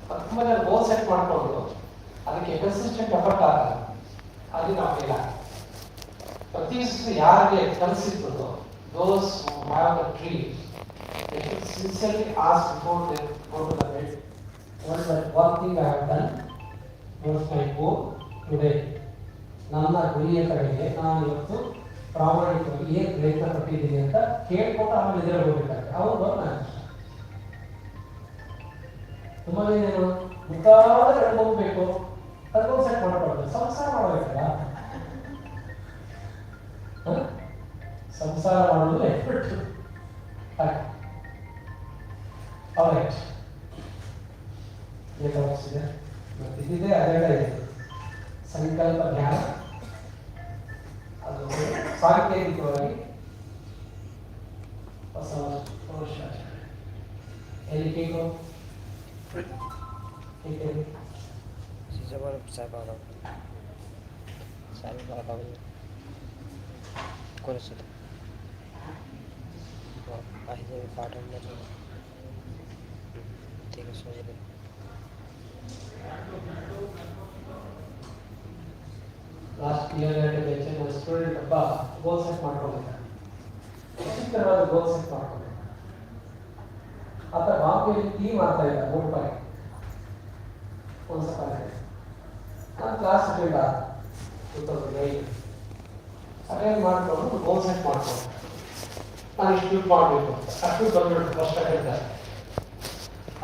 ತುಂಬ ಜನ goal set ಮಾಡ್ಕೊಂಡು ಅದಕ್ಕೆ ಕನ್ಸಿಸ್ಟೆಂಟ್ ಎಫರ್ಟ್ ಆಗಲ್ಲ, ಅದು ನಾವು ಫೇಲ್ ಆಗ. ಪ್ರತಿ ಯಾರಿಗೆ ಕಲಿಸಿದ್ದು those have the dream they should sincerely ask before they go to the bed, what is that one thing I have done, what is my goal today. ನನ್ನ ಗುರಿಯ ಕಡೆಗೆ ನಾನು ಇವತ್ತು ಪ್ರಾಮಾಣಿಕವಾಗಿ ಏನು ಪ್ರಯತ್ನ ಪಟ್ಟಿದ್ದೀನಿ ಅಂತ ಕೇಳ್ಕೊಂಡು ಆಮೇಲೆ ಎದುರು ಹೋಗ್ಬೇಕಾದ್ರೆ ಅವ್ರು ನಾನು ತುಂಬ ಏನು ಮುಖಾದ ಹೋಗ್ಬೇಕು ಅದೊಂದು ಸೆಟ್ ಮಾಡ್ಕೊಳ್ಬೇಕು. ಸಂಸಾರ ಮಾಡಬೇಕಲ್ಲ, ಸಂಸಾರ ಮಾಡೋದು ಎಫರ್ಟ್. ಇದಿದೆ ಅದೆಲ್ಲ ಇದೆ ಸಂಕಲ್ಪ ಜ್ಞಾನ, ಅದು ಸಾಂಕೇತಿಕವಾಗಿ ಹೊಸ ವರ್ಷಾಚರಣೆ ಎಲ್ಲಿ ಕೇಕು ಲಾಸ್ಟ್ ಇಯರ್ ಸ್ಟೂಡೆಂಟ್ ಒಬ್ಬ ಗೋಲ್ ಸೆಟ್ ಮಾಡ್ಕೊಂಡಿದ್ದ, ವಿಚಿತ್ರವಾದ ಗೋಲ್ ಸೆಟ್ ಮಾಡ್ಕೊಂಡಿದ್ದ. ಆತ ಬಾಂಬೆಯಲ್ಲಿ ಟೀ ಮಾಡ್ತಾ ಇದ್ದ ₹3 ಒಂದು ಸಲ. ನಾನು ಕ್ಲಾಸ್ ಅಟೆಂಡ್ ಆದ 2008 ಅಟೆಂಡ್ ಮಾಡಿಕೊಂಡು ಗೋಲ್ ಸೆಟ್ ಮಾಡ್ಕೊಂಡು ನಾನು ಇಷ್ಟು ಮಾಡಬೇಕು ಅಂತ ಅಷ್ಟು ಬಂದ್ಬಿಟ್ಟು ಫಸ್ಟ್ ಅಟೆಂಡ್.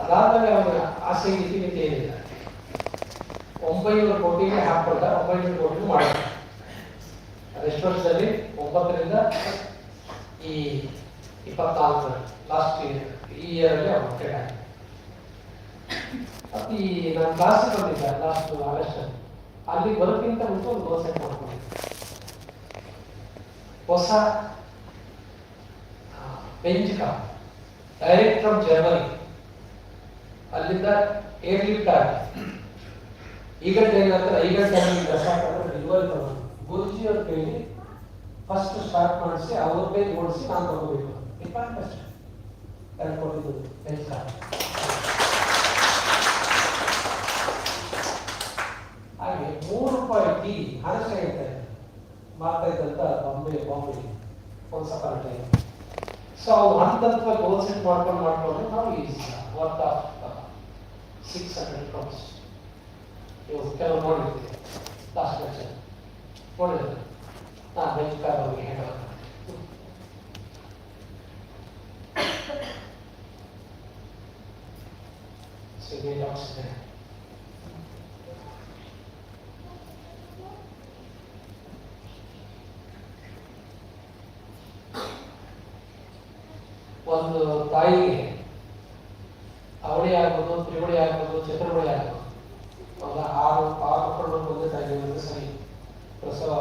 ಅದಾದಮೇಲೆ ಅವನ ಆಸೆ ಇತಿಮಿತಿ ಏನಿಲ್ಲ, 900 ಕೋಟಿಗೆ ಹಾಕ್ಕೊಂಡ 900 ಕೋಟಿಗೂ ಮಾಡಿದ. ಅದೆಷ್ಟು ವರ್ಷದಲ್ಲಿ 9ರಿಂದ ಈ 24 ಲಾಸ್ಟ್ ಈ ಇಯರಲ್ಲಿ ಅವನು ಅಟೆಂಡ್ ಆಗಿದೆ. ಮತ್ತು ಈ ನಾನು ಕ್ಲಾಸಿಗೆ ಬಂದಿದ್ದೆ ಲಾಸ್ಟ್ ಆಗಸ್ಟಲ್ಲಿ, ಅಲ್ಲಿ ಬರೋಕ್ಕಿಂತ ಮುಂಚೆ ಒಂದು ಗೋಲ್ ಸೆಟ್ ಮಾಡ್ಕೊಂಡಿದ್ದೆ. ಹೊಸ bench car direct from Germany, ಅಲ್ಲಿಂದ ಏರ್ಲಿಫ್ಟ್ ಆಗಿ ಈಗಂಟೆ ಏನಾಗ್ತದೆ, ಈಗಂಟೆ ಡೆಲಿವರಿ ತಗೊಂಡು ಗುರುಜಿಯವ್ರ ಕೈಲಿ ಫಸ್ಟ್ ಸ್ಟಾರ್ಟ್ ಮಾಡಿಸಿ ಅವ್ರ ಕೈ ಓಡಿಸಿ ನಾನು ತಗೋಬೇಕು. ಅಷ್ಟೇ ಕೊಟ್ಟಿದ್ದು ಬೆಂಚ್ ಕಾರ್. ಹಾಗೆ ₹3 ಟೀ ಹಣಸಾಗಿರ್ತಾರೆ ಮಾಡ್ತಾ ಇದ್ದಂತ ಬಾಂಬೆ ಒಂದು ಸಲ ಟೈಮ್. ಸೊ ಅವ್ರು ಹಂತತ್ವ ಗೋಲ್ ಸೆಟ್ ಮಾಡ್ಕೊಂಡು ನಾವು ಈಸ್ ವರ್ತ್ ಆಫ್ 600 crores. ಇವು ಕೆಲವು ನೋಡಿರ್ತೀವಿ ಲಾಸ್ಟ್ ಲೆಕ್ಚರ್ ನೋಡಿದ್ರೆ ನಾನು ಬೆಂಚ್ ಕಾರ್ ಅವ್ರಿಗೆ ಹೇಳೋದು. ಸಿಗರೇಟ್ ಆಕ್ಸಿಜನ್ ಒಂದು ತಾಯಿಗೆ ಅವಳಿ ಆಗ್ಬೋದು, ತ್ರಿವಳಿ ಆಗ್ಬೋದು, ಚತುರ್ವಳಿ ಆಗ್ಬೋದು, ಒಂದು ಆರು ಮಕ್ಕಳು ಒಂದೇ ತಾಯಿಗೆ ಒಂದು ಸರಿ ಪ್ರಸವ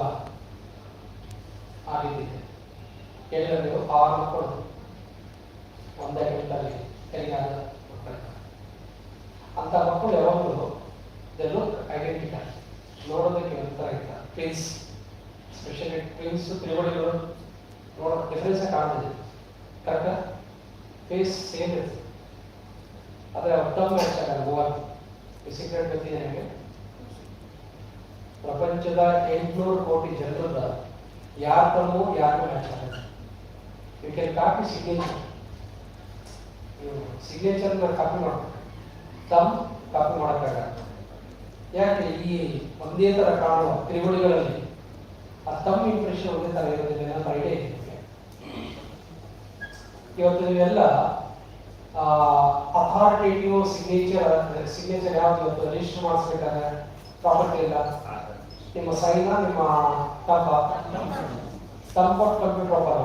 ಆಗಿದ್ದಿದೆ. ಕೇಳಿದ್ರೆ ನೀವು 6 ಮಕ್ಕಳು ಒಂದೇ ಗಂಟಲ್ಲಿ ಕೈಗಾಲ ಮಕ್ಕಳು. ಅಂತ ಮಕ್ಕಳು ಯಾವಾಗಲೂ ಇದೆಲ್ಲೂ ಐಡೆಂಟಿಫೈ ನೋಡೋದಕ್ಕೆ ಒಂಥರ ಇರ್ತಾರೆ. ಟ್ವಿನ್ಸ್, ಸ್ಪೆಷಲಿ ಟ್ವಿನ್ಸ್ ತ್ರಿವಳಿಗಳು ನೋಡೋ ಡಿಫ್ರೆನ್ಸ್ ಕಾಣ್ತಿದೆ. ಕರೆಕ್ಟಾ? ಫೇಸ್ ಸೇಮ್ ಇರ್ತದೆ, ಆದರೆ ಅರ್ಥಮ್ ಮ್ಯಾಚ್ ಆಗಲ್ಲ. ಈ ಸೀಕ್ರೆಟ್ ಗೊತ್ತಿದೆ ನಿಮಗೆ? ಪ್ರಪಂಚದ 800 ಕೋಟಿ ಜನರದ ಯಾರ ತಮ್ಮೂ ಯಾರಿಗೂ ಮ್ಯಾಚ್ ಆಗಲ್ಲ. ಯು ಕ್ಯಾನ್ ಕಾಪಿ ಸಿಗ್ನೇಚರ್, ಸಿಗ್ನೇಚರ್ನ ಕಾಪಿ ಮಾಡ್ಬೇಕು, ತಮ್ಮ ಕಾಪಿ ಮಾಡೋಕ್ಕಾಗಲ್ಲ. ಯಾಕೆ? ಈ ಒಂದೇ ಥರ ಕಾಣುವ ತ್ರಿವಳಿಗಳಲ್ಲಿ ಆ ತಮ್ಮ ಇಂಪ್ರೆಷನ್ ಒಂದೇ ಥರ ಇರೋದಿಲ್ಲ ಅಂತ ಐಡಿಯಾ ಇದೆ. ಇವತ್ತು ನೀವೆಲ್ಲ ಅಥಾರಿಟೇಟಿವ್ ಸಿಗ್ನೇಚರ್ ಯಾವ್ದು ಇವತ್ತು ರಿಜಿಸ್ಟರ್ ಮಾಡಿಸ್ಬೇಕಾದ್ರೆ ಪ್ರಾಪರ್ಟಿ ಇಲ್ಲ, ನಿಮ್ಮ ಸೈನ ನಿಮ್ಮ ತಂಪೊಟ್ಟು ಕಂಪ್ಯೂಟರ್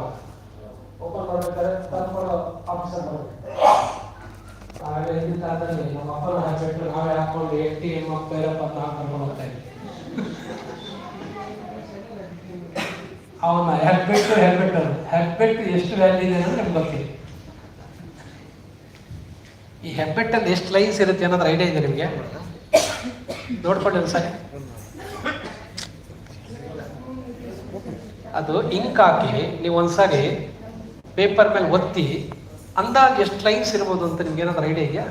ಓಪನ್ ಮಾಡಬೇಕಾದ್ರೆ ತಂಪೊಟ್ಟು ಆಫೀಸರ್ ಬರಬೇಕು. ನಾವೇ ಹಿಂದಿನ ಕಾಲದಲ್ಲಿ ನಮ್ಮ ಅಪ್ಪನ ಹಾಕ್ಬಿಟ್ಟು ನಾವೇ ಹಾಕೊಂಡು ATM ಬೇರಪ್ಪ ಅಂತ ಕರ್ಕೊಂಡು ಹೋಗ್ತಾ ಇದ್ವಿ. ಅವನ ಹೆಬ್ಬೆಟ್ಟು ಎಷ್ಟು ವ್ಯಾಲ್ಯೂ ಇದೆ ಅಂದ್ರೆ ನಿಮ್ಗೆ ಗೊತ್ತಿಲ್ಲ. ಈ ಹೆಬ್ಬೆಟ್ಟಲ್ಲಿ ಎಷ್ಟು ಲೈನ್ಸ್ ಇರುತ್ತೆ ಅನ್ನೋದ್ರ ಐಡಿಯಾ ಇದೆ ನಿಮಗೆ? ನೋಡ್ಕೊಳ್ಳಿ ಒಂದ್ಸರಿ. ಅದು ಇಂಕ್ ಹಾಕಿ ನೀವು ಒಂದ್ಸಾರಿ ಪೇಪರ್ ಮೇಲೆ ಒತ್ತಿ ಅಂದಾಜು ಎಷ್ಟು ಲೈನ್ಸ್ ಇರ್ಬೋದು ಅಂತ ನಿಮ್ಗೆ ಏನಾದ್ರು ಐಡಿಯಾ ಇದೆಯಾ?